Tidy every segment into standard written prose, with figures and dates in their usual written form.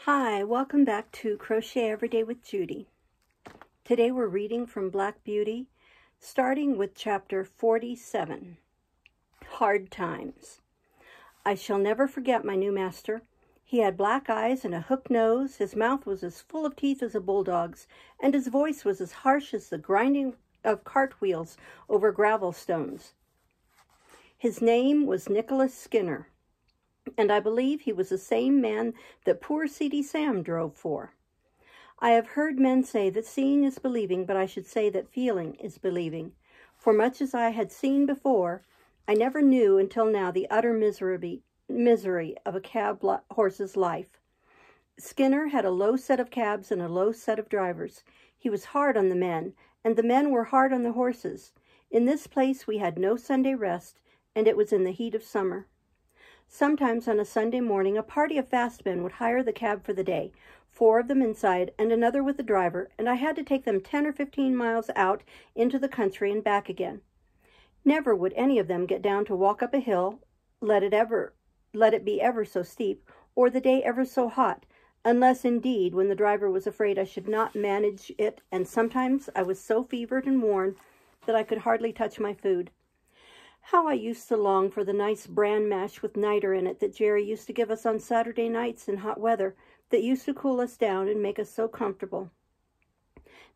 Hi, welcome back to Crochet Every Day with Judy. Today we're reading from Black Beauty, starting with chapter 47, Hard Times. I shall never forget my new master. He had black eyes and a hooked nose, his mouth was as full of teeth as a bulldog's, and his voice was as harsh as the grinding of cartwheels over gravel stones. His name was Nicholas Skinner, and I believe he was the same man that poor Seedy Sam drove for. I have heard men say that seeing is believing, but I should say that feeling is believing. For much as I had seen before, I never knew until now the utter misery of a cab horse's life. Skinner had a low set of cabs and a low set of drivers. He was hard on the men, and the men were hard on the horses. In this place we had no Sunday rest, and it was in the heat of summer. Sometimes on a Sunday morning, a party of fast men would hire the cab for the day, 4 of them inside and another with the driver, and I had to take them 10 or 15 miles out into the country and back again. Never would any of them get down to walk up a hill, let it be ever so steep, or the day ever so hot, unless indeed when the driver was afraid I should not manage it, and sometimes I was so fevered and worn that I could hardly touch my food. How I used to long for the nice bran mash with niter in it that Jerry used to give us on Saturday nights in hot weather, that used to cool us down and make us so comfortable.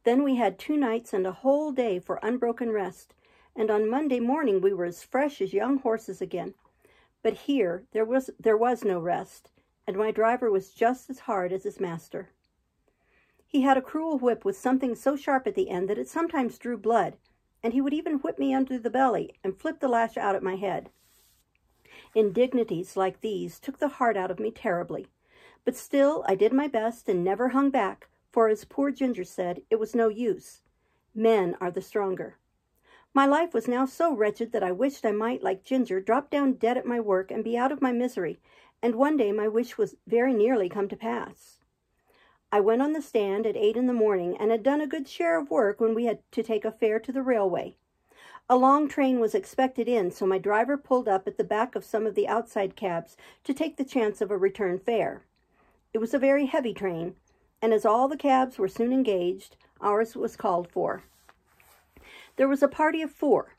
Then we had 2 nights and a whole day for unbroken rest, and on Monday morning we were as fresh as young horses again. But here there was no rest, and my driver was just as hard as his master. He had a cruel whip with something so sharp at the end that it sometimes drew blood, and he would even whip me under the belly and flip the lash out at my head. Indignities like these took the heart out of me terribly, but still I did my best and never hung back, for as poor Ginger said, it was no use. Men are the stronger. My life was now so wretched that I wished I might, like Ginger, drop down dead at my work and be out of my misery, and one day my wish was very nearly come to pass. I went on the stand at 8 in the morning and had done a good share of work when we had to take a fare to the railway. A long train was expected in, so my driver pulled up at the back of some of the outside cabs to take the chance of a return fare. It was a very heavy train, and as all the cabs were soon engaged, ours was called for. There was a party of 4.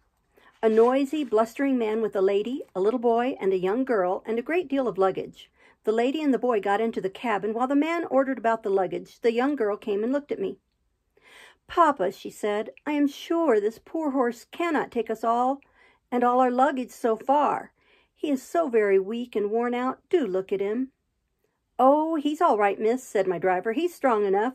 A noisy, blustering man with a lady, a little boy, and a young girl, and a great deal of luggage. The lady and the boy got into the cab, and while the man ordered about the luggage, the young girl came and looked at me. "Papa," she said, "I am sure this poor horse cannot take us all, and all our luggage so far. He is so very weak and worn out. Do look at him." "Oh, he's all right, miss," said my driver. "He's strong enough."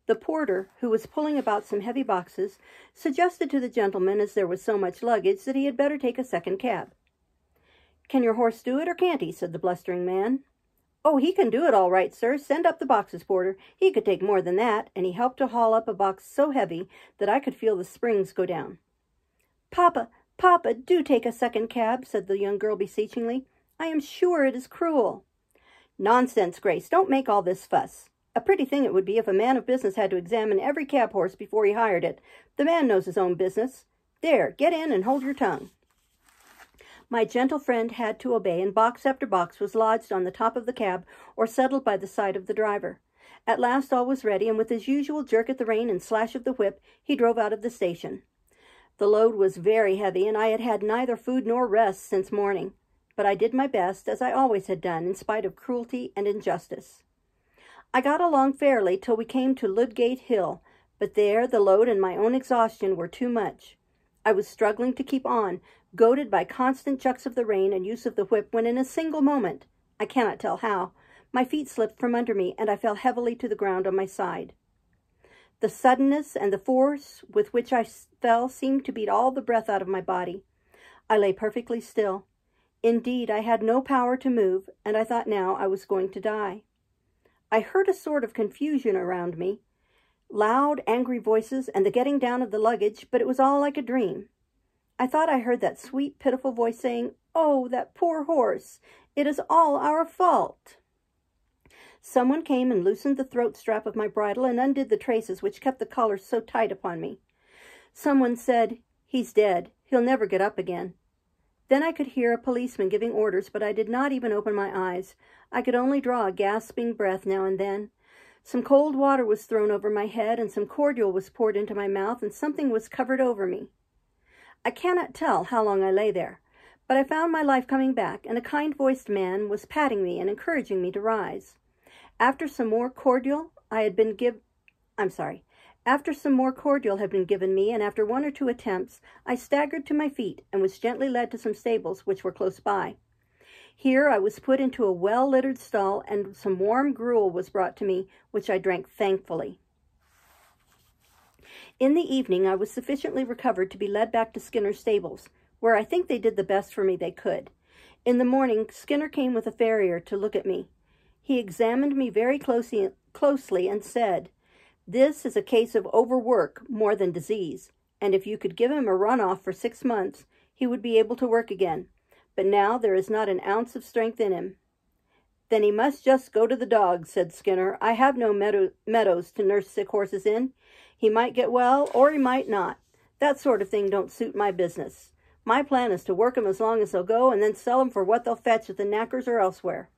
The porter, who was pulling about some heavy boxes, suggested to the gentleman, as there was so much luggage, that he had better take a second cab. "Can your horse do it, or can't he?" said the blustering man. "Oh, he can do it all right, sir. Send up the boxes, porter. He could take more than that," and he helped to haul up a box so heavy that I could feel the springs go down. "Papa, Papa, do take a second cab," said the young girl beseechingly. "I am sure it is cruel." "Nonsense, Grace. Don't make all this fuss. A pretty thing it would be if a man of business had to examine every cab horse before he hired it. The man knows his own business. There, get in and hold your tongue." My gentle friend had to obey, and box after box was lodged on the top of the cab or settled by the side of the driver. At last all was ready, and with his usual jerk at the rein and slash of the whip, he drove out of the station. The load was very heavy, and I had had neither food nor rest since morning, but I did my best, as I always had done, in spite of cruelty and injustice. I got along fairly till we came to Ludgate Hill, but there the load and my own exhaustion were too much. I was struggling to keep on, goaded by constant chucks of the rein and use of the whip, when in a single moment, I cannot tell how, my feet slipped from under me, and I fell heavily to the ground on my side. The suddenness and the force with which I fell seemed to beat all the breath out of my body. I lay perfectly still. Indeed, I had no power to move, and I thought now I was going to die. I heard a sort of confusion around me, loud, angry voices, and the getting down of the luggage, but it was all like a dream. I thought I heard that sweet, pitiful voice saying, "Oh, that poor horse! It is all our fault." Someone came and loosened the throat strap of my bridle and undid the traces which kept the collar so tight upon me. Someone said, "He's dead. He'll never get up again." Then I could hear a policeman giving orders, but I did not even open my eyes. I could only draw a gasping breath now and then. Some cold water was thrown over my head, and some cordial was poured into my mouth, and something was covered over me. I cannot tell how long I lay there, but I found my life coming back, and a kind-voiced man was patting me and encouraging me to rise. After some more cordial had been given me, and after one or two attempts, I staggered to my feet and was gently led to some stables which were close by. Here I was put into a well-littered stall, and some warm gruel was brought to me, which I drank thankfully. In the evening I was sufficiently recovered to be led back to Skinner's stables, where I think they did the best for me they could. In the morning Skinner came with a farrier to look at me. He examined me very closely and said, "This is a case of overwork more than disease, and if you could give him a run-off for 6 months, he would be able to work again. But now there is not an ounce of strength in him." "Then he must just go to the dogs," said Skinner. "I have no meadows to nurse sick horses in. He might get well, or he might not. That sort of thing don't suit my business. My plan is to work 'em as long as they'll go, and then sell 'em for what they'll fetch at the knackers or elsewhere."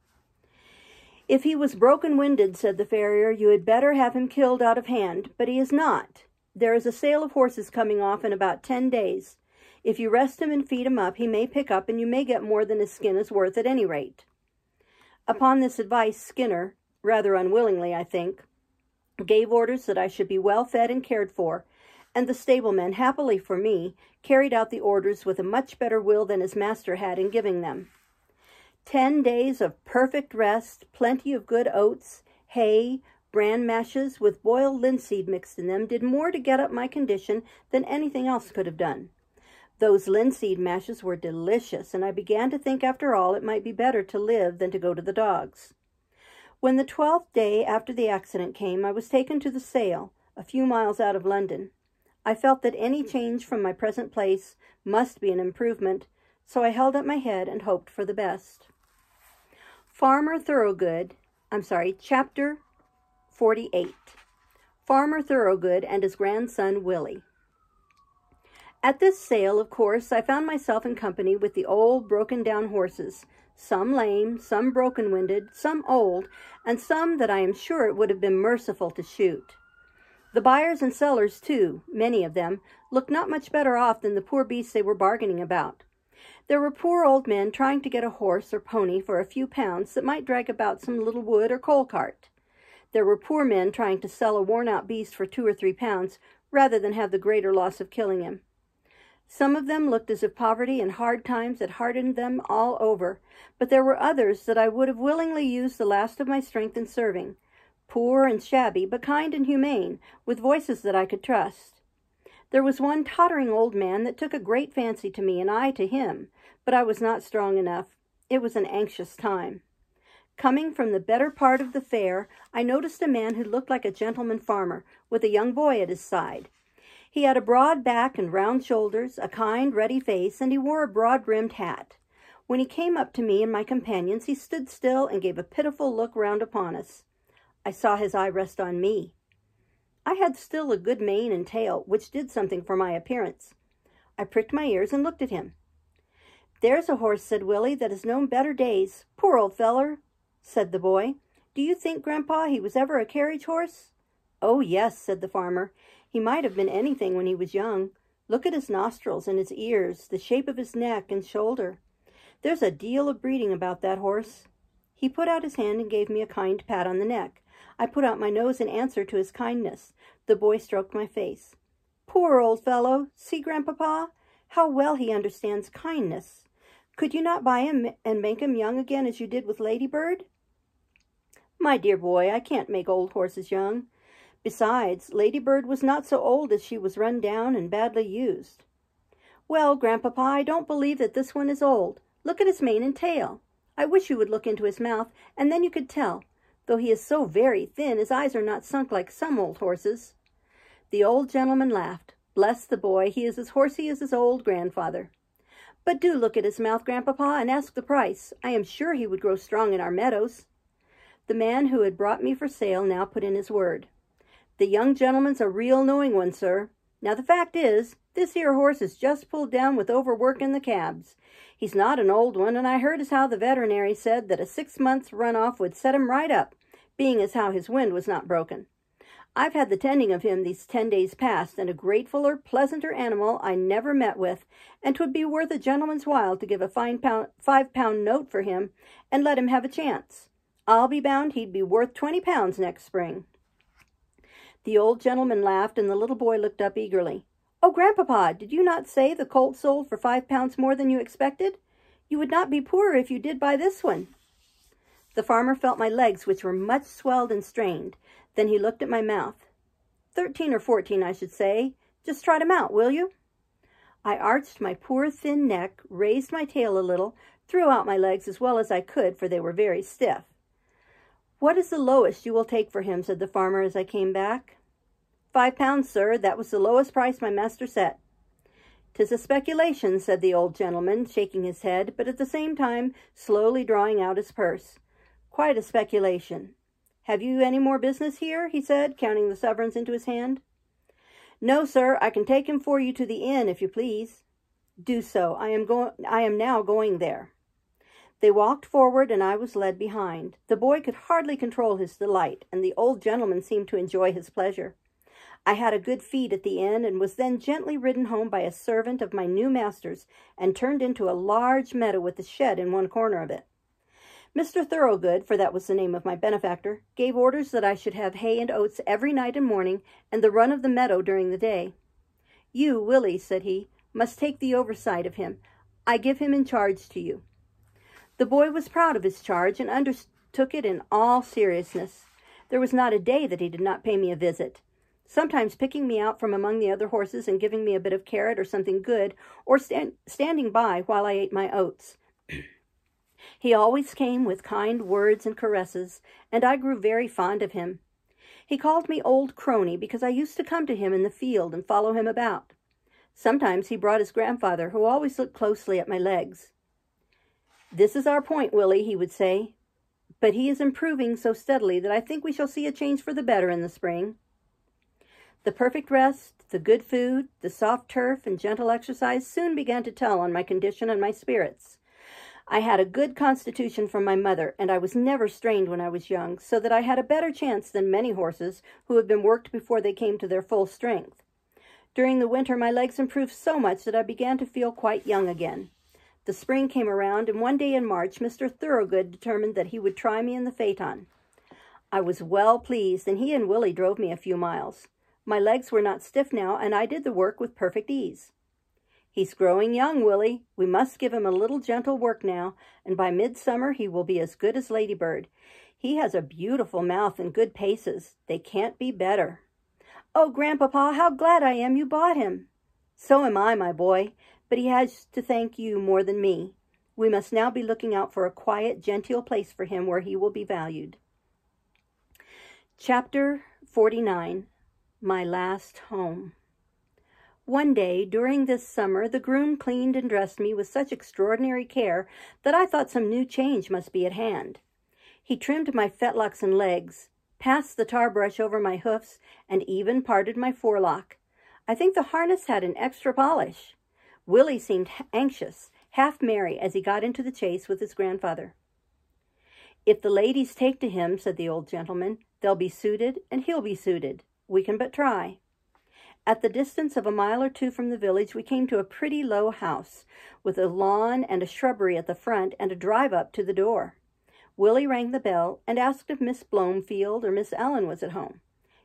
"If he was broken-winded," said the farrier, "you had better have him killed out of hand, but he is not. There is a sale of horses coming off in about 10 days. If you rest him and feed him up, he may pick up, and you may get more than his skin is worth at any rate." Upon this advice, Skinner, rather unwillingly, I think, gave orders that I should be well fed and cared for, and the stableman, happily for me, carried out the orders with a much better will than his master had in giving them. 10 days of perfect rest, plenty of good oats, hay, bran mashes with boiled linseed mixed in them did more to get up my condition than anything else could have done. Those linseed mashes were delicious, and I began to think after all it might be better to live than to go to the dogs. When the 12th day after the accident came, I was taken to the sale, a few miles out of London. I felt that any change from my present place must be an improvement, so I held up my head and hoped for the best. Chapter 48. Farmer Thoroughgood and his grandson Willie. At this sale, of course, I found myself in company with the old, broken-down horses, some lame, some broken-winded, some old, and some that I am sure it would have been merciful to shoot. The buyers and sellers, too, many of them, looked not much better off than the poor beasts they were bargaining about. There were poor old men trying to get a horse or pony for a few pounds that might drag about some little wood or coal cart. There were poor men trying to sell a worn-out beast for 2 or 3 pounds rather than have the greater loss of killing him. Some of them looked as if poverty and hard times had hardened them all over, but there were others that I would have willingly used the last of my strength in serving, poor and shabby, but kind and humane, with voices that I could trust. There was one tottering old man that took a great fancy to me and I to him, but I was not strong enough. It was an anxious time. Coming from the better part of the fair, I noticed a man who looked like a gentleman farmer, with a young boy at his side. He had a broad back and round shoulders, a kind, ruddy face, and he wore a broad-brimmed hat. When he came up to me and my companions, he stood still and gave a pitiful look round upon us. I saw his eye rest on me. I had still a good mane and tail, which did something for my appearance. I pricked my ears and looked at him. "There's a horse," said Willie, "that has known better days. Poor old feller," said the boy. "Do you think, Grandpa, he was ever a carriage horse?" "Oh, yes," said the farmer. "He might have been anything when he was young. Look at his nostrils and his ears, the shape of his neck and shoulder. There's a deal of breeding about that horse." He put out his hand and gave me a kind pat on the neck. I put out my nose in answer to his kindness. The boy stroked my face. "Poor old fellow! See, Grandpapa, how well he understands kindness. Could you not buy him and make him young again as you did with Ladybird?" "My dear boy, I can't make old horses young. Besides, Ladybird was not so old as she was run down and badly used." "Well, Grandpapa, I don't believe that this one is old. Look at his mane and tail. I wish you would look into his mouth, and then you could tell. Though he is so very thin, his eyes are not sunk like some old horses." The old gentleman laughed. "Bless the boy, he is as horsey as his old grandfather." "But do look at his mouth, Grandpapa, and ask the price. I am sure he would grow strong in our meadows." The man who had brought me for sale now put in his word. "The young gentleman's a real knowing one, sir. Now the fact is, This here horse is just pulled down with overwork in the cabs. He's not an old one, and I heard as how the veterinary said that a 6 months run-off would set him right up, being as how his wind was not broken. I've had the tending of him these 10 days past, and a gratefuller, pleasanter animal I never met with, and 'twould be worth a gentleman's while to give a £5 note for him, and let him have a chance. I'll be bound he'd be worth £20 next spring." The old gentleman laughed, and the little boy looked up eagerly. "Oh, Grandpapa, did you not say the colt sold for £5 more than you expected? You would not be poorer if you did buy this one." The farmer felt my legs, which were much swelled and strained. Then he looked at my mouth. 13 or 14, I should say. Just trot him out, will you?" I arched my poor thin neck, raised my tail a little, threw out my legs as well as I could, for they were very stiff. "What is the lowest you will take for him?" said the farmer as I came back. £5, sir. That was the lowest price my master set." "'Tis a speculation," said the old gentleman, shaking his head, but at the same time slowly drawing out his purse. "Quite a speculation. Have you any more business here?" he said, counting the sovereigns into his hand. "No, sir. I can take him for you to the inn, if you please." "Do so. I am now going there." They walked forward, and I was led behind. The boy could hardly control his delight, and the old gentleman seemed to enjoy his pleasure. I had a good feed at the inn, and was then gently ridden home by a servant of my new master's, and turned into a large meadow with a shed in one corner of it. Mr. Thoroughgood, for that was the name of my benefactor, gave orders that I should have hay and oats every night and morning, and the run of the meadow during the day. "You, Willie," said he, "must take the oversight of him. I give him in charge to you." The boy was proud of his charge, and undertook it in all seriousness. There was not a day that he did not pay me a visit, sometimes picking me out from among the other horses and giving me a bit of carrot or something good, or standing by while I ate my oats. He always came with kind words and caresses, and I grew very fond of him. He called me Old Crony because I used to come to him in the field and follow him about. Sometimes he brought his grandfather, who always looked closely at my legs. "This is our point, Willie," he would say, "but he is improving so steadily that I think we shall see a change for the better in the spring." The perfect rest, the good food, the soft turf, and gentle exercise soon began to tell on my condition and my spirits. I had a good constitution from my mother, and I was never strained when I was young, so that I had a better chance than many horses who had been worked before they came to their full strength. During the winter my legs improved so much that I began to feel quite young again. The spring came around, and one day in March Mr. Thoroughgood determined that he would try me in the phaeton. I was well pleased, and he and Willie drove me a few miles. My legs were not stiff now, and I did the work with perfect ease. "He's growing young, Willie. We must give him a little gentle work now, and by midsummer he will be as good as Ladybird. He has a beautiful mouth and good paces. They can't be better." "Oh, Grandpapa, how glad I am you bought him." "So am I, my boy, but he has to thank you more than me. We must now be looking out for a quiet, genteel place for him where he will be valued." Chapter 49. My Last Home. One day during this summer the groom cleaned and dressed me with such extraordinary care that I thought some new change must be at hand. He trimmed my fetlocks and legs, passed the tar brush over my hoofs, and even parted my forelock. I think the harness had an extra polish. Willie seemed anxious, half merry, as he got into the chaise with his grandfather. "If the ladies take to him," said the old gentleman, "they'll be suited, and he'll be suited. We can but try." At the distance of a mile or two from the village, we came to a pretty low house, with a lawn and a shrubbery at the front, and a drive up to the door. Willie rang the bell, and asked if Miss Blomefield or Miss Ellen was at home.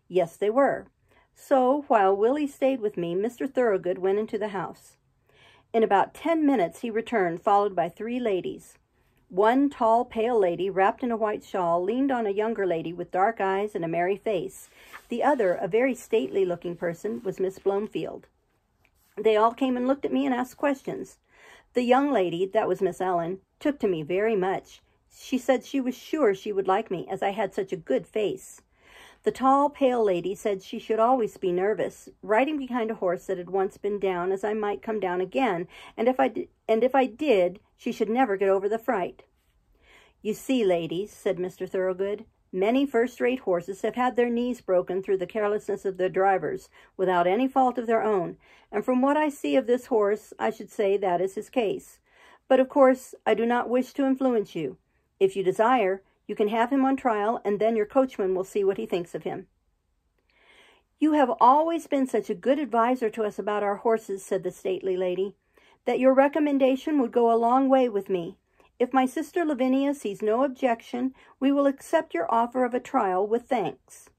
Yes, they were. So, while Willie stayed with me, Mr. Thoroughgood went into the house. In about 10 minutes he returned, followed by 3 ladies. One tall, pale lady, wrapped in a white shawl, leaned on a younger lady with dark eyes and a merry face. The other, a very stately-looking person, was Miss Blomefield. They all came and looked at me and asked questions. The young lady, that was Miss Ellen, took to me very much. She said she was sure she would like me, as I had such a good face. The tall, pale lady said she should always be nervous, riding behind a horse that had once been down, as I might come down again, and if I did, she should never get over the fright. "You see, ladies," said Mr. Thoroughgood, "many first-rate horses have had their knees broken through the carelessness of their drivers, without any fault of their own, and from what I see of this horse, I should say that is his case. But, of course, I do not wish to influence you. If you desire, you can have him on trial, and then your coachman will see what he thinks of him." "You have always been such a good adviser to us about our horses," said the stately lady, "that your recommendation would go a long way with me. If my sister Lavinia sees no objection, we will accept your offer of a trial with thanks."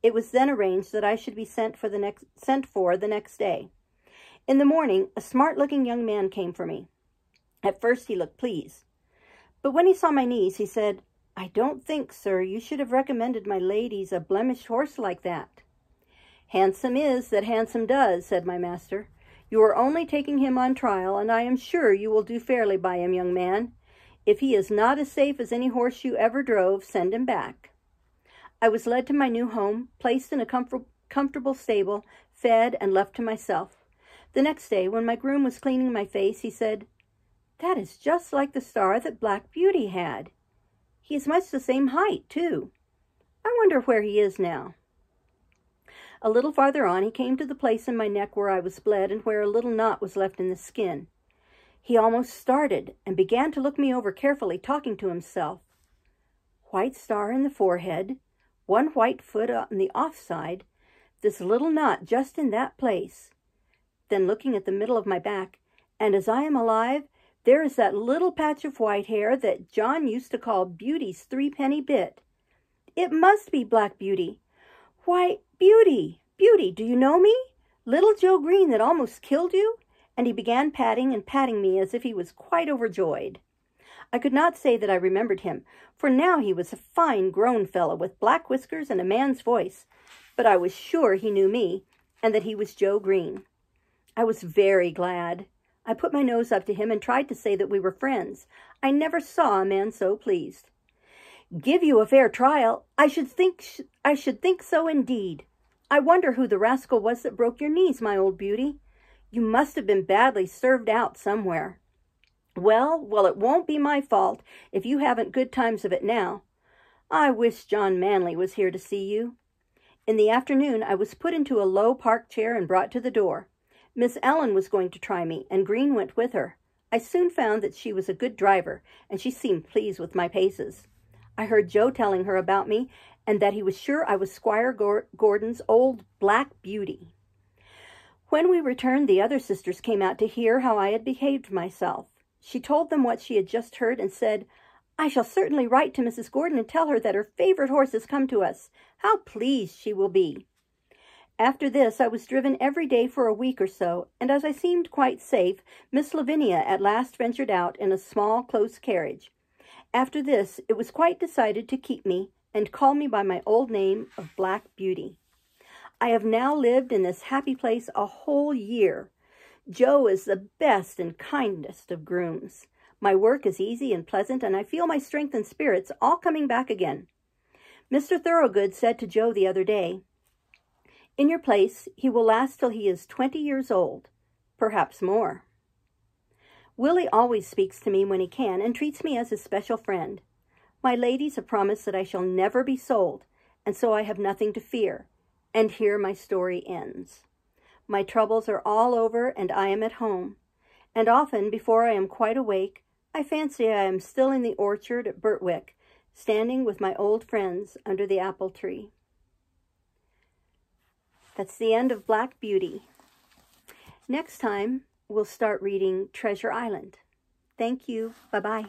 It was then arranged that I should be sent for the next day. In the morning, a smart-looking young man came for me. At first he looked pleased, but when he saw my knees, he said, "I don't think, sir, you should have recommended my ladies a blemished horse like that." "Handsome is that handsome does," said my master. "You are only taking him on trial, and I am sure you will do fairly by him, young man. If he is not as safe as any horse you ever drove, send him back." I was led to my new home, placed in a comfortable stable, fed, and left to myself. The next day, when my groom was cleaning my face, he said, "That is just like the star that Black Beauty had. He is much the same height, too. I wonder where he is now." A little farther on, he came to the place in my neck where I was bled and where a little knot was left in the skin. He almost started and began to look me over carefully, talking to himself. White star in the forehead, one white foot on the off side, this little knot just in that place. Then looking at the middle of my back, and as I am alive, there is that little patch of white hair that John used to call Beauty's threepenny bit. It must be Black Beauty. "Why, Beauty, Beauty, do you know me? Little Joe Green that almost killed you?" And he began patting and patting me as if he was quite overjoyed. I could not say that I remembered him, for now he was a fine grown fellow with black whiskers and a man's voice, but I was sure he knew me, and that he was Joe Green. I was very glad. I put my nose up to him and tried to say that we were friends. I never saw a man so pleased. "Give you a fair trial? I should think so indeed. I wonder who the rascal was that broke your knees, my old beauty. You must have been badly served out somewhere. Well, it won't be my fault if you haven't good times of it now. I wish John Manley was here to see you." In the afternoon, I was put into a low park chair and brought to the door. Miss Ellen was going to try me, and Green went with her. I soon found that she was a good driver, and she seemed pleased with my paces. I heard Joe telling her about me, and that he was sure I was Squire Gordon's old Black Beauty. When we returned, the other sisters came out to hear how I had behaved myself. She told them what she had just heard and said, "I shall certainly write to Mrs. Gordon and tell her that her favorite horse has come to us. How pleased she will be." After this, I was driven every day for a week or so, and as I seemed quite safe, Miss Lavinia at last ventured out in a small, close carriage. After this, it was quite decided to keep me and call me by my old name of Black Beauty. I have now lived in this happy place a whole year. Joe is the best and kindest of grooms. My work is easy and pleasant, and I feel my strength and spirits all coming back again. Mr. Thoroughgood said to Joe the other day, "In your place, he will last till he is 20 years old, perhaps more." Willie always speaks to me when he can and treats me as his special friend. My ladies have promised that I shall never be sold, and so I have nothing to fear. And here my story ends. My troubles are all over, and I am at home. And often, before I am quite awake, I fancy I am still in the orchard at Birtwick, standing with my old friends under the apple tree. That's the end of Black Beauty. Next time, we'll start reading Treasure Island. Thank you. Bye-bye.